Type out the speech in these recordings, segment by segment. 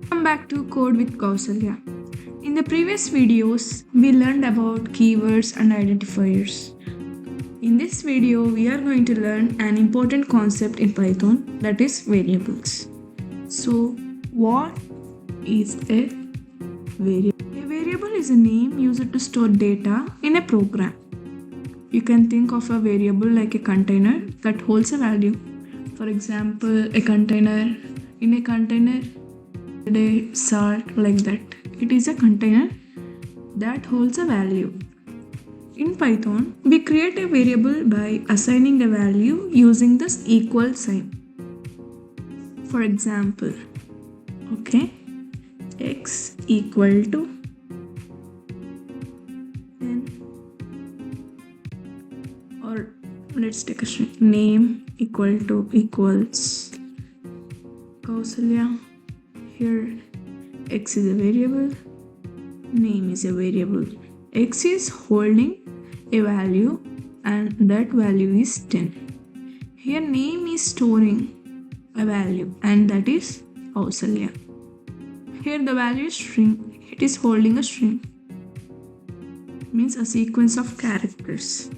Welcome back to Code with Kausalya. In the previous videos, we learned about keywords and identifiers. In this video, we are going to learn an important concept in Python, that is variables. So, what is a variable? A variable is a name used to store data in a program. You can think of a variable like a container that holds a value. For example, in a container, salt, like that. It is a container that holds a value. In Python, we create a variable by assigning a value using this equal sign. For example, x equal to 10, or let's take a string, name equals Kausalya. Here x is a variable, name is a variable. X is holding a value and that value is 10. Here name is storing a value and that is Kausalya. Here the value is string, it is holding a string, means a sequence of characters.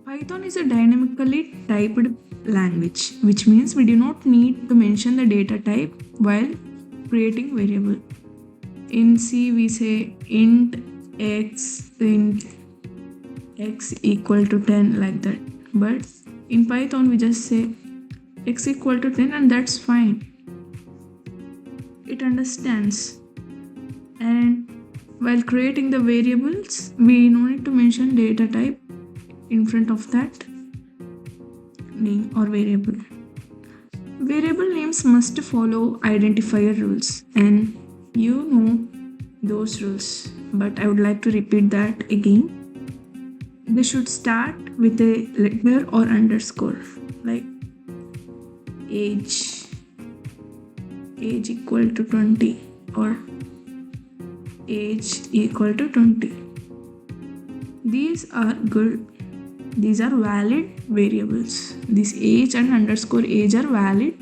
Python is a dynamically typed language, which means we do not need to mention the data type while creating variable. In C we say int x equal to 10, like that, but in Python we just say x equal to 10 and that's fine. It understands. And while creating the variables, we no need to mention data type in front of that name or variable. Variable names must follow identifier rules, and you know those rules, but I would like to repeat that again. They should start with a letter or underscore, like age equal to 20 or age equal to 20. These are good. These are valid variables. This age and underscore age are valid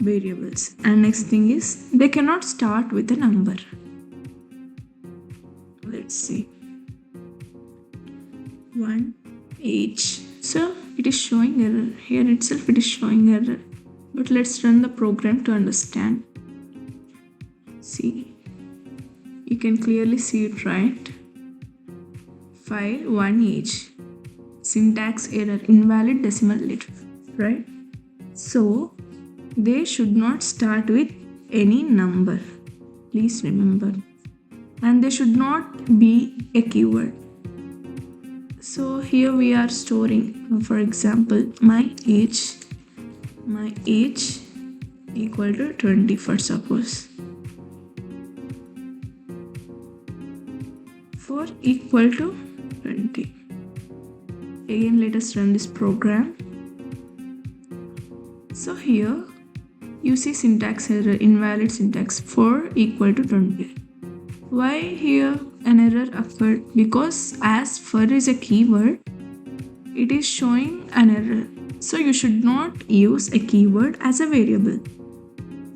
variables. And next thing is, they cannot start with a number. Let's see. 1 age. So it is showing error. Here itself it is showing error. But let's run the program to understand. See. You can clearly see it, right? File 1 age. Syntax error, invalid decimal letter, right? So they should not start with any number. Please remember. And they should not be a keyword. So here we are storing, for example, my age equal to 20, for suppose. For equal to 20. Again, let us run this program. So here you see syntax error, invalid syntax, for equal to 20. Why here an error occurred? Because as for is a keyword, it is showing an error. So you should not use a keyword as a variable.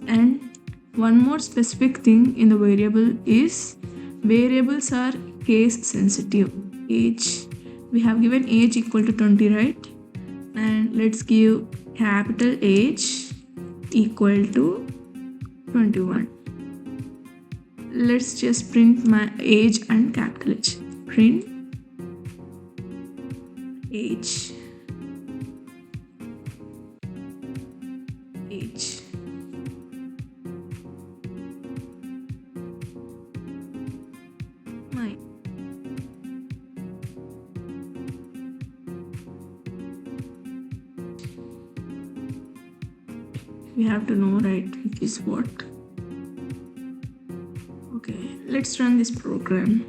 And one more specific thing in the variable is, variables are case sensitive. Age, we have given age equal to 20, right? And let's give capital H equal to 21. Let's just print my age and capital H. Print age. My we have to know, right, it is what. Okay, let's run this program.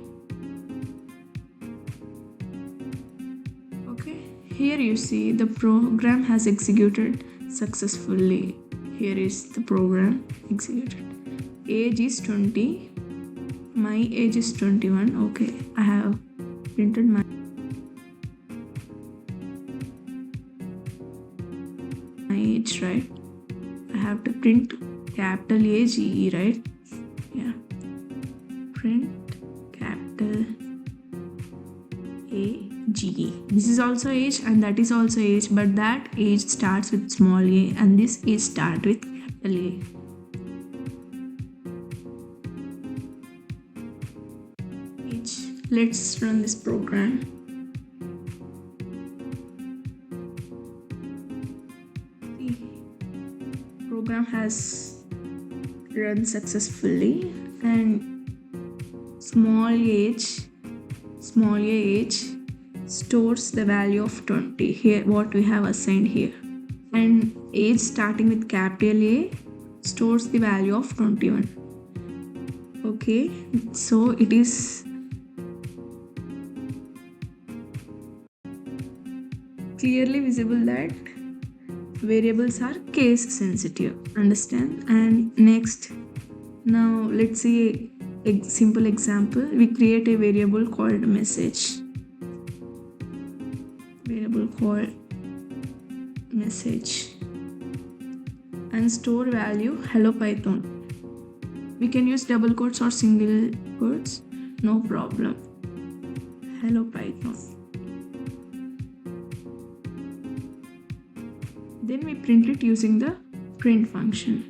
Okay, here you see the program has executed successfully. Here is the program executed. Age is 20. My age is 21. Okay, I have printed my age, right? I have to print capital AGE, right? Yeah. Print capital AGE. This is also age and that is also age, but that age starts with small a and this age starts with capital A. Age. Let's run this program. The program has run successfully and small a age stores the value of 20 here, what we have assigned here, and age starting with capital A stores the value of 21. Okay, so it is clearly visible that variables are case sensitive, understand? And next, now let's see a simple example. We create a variable called message and store value hello python. We can use double quotes or single quotes, no problem. Hello python. Then we print it using the print function.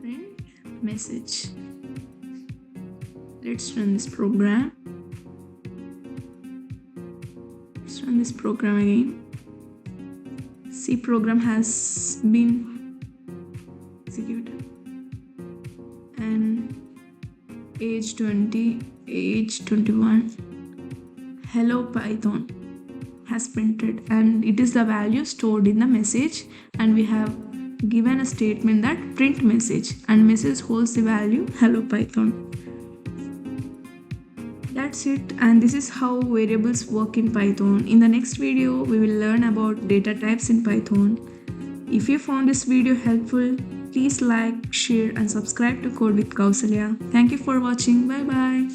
Print message. Let's run this program. Let's run this program again. C program has been executed. And age 20, age 21. Hello Python has printed and it is the value stored in the message, and we have given a statement that print message and message holds the value hello Python. That's it, and this is how variables work in Python. In the next video we will learn about data types in Python. If you found this video helpful, please like, share and subscribe to Code with Kausalya. Thank you for watching. Bye bye.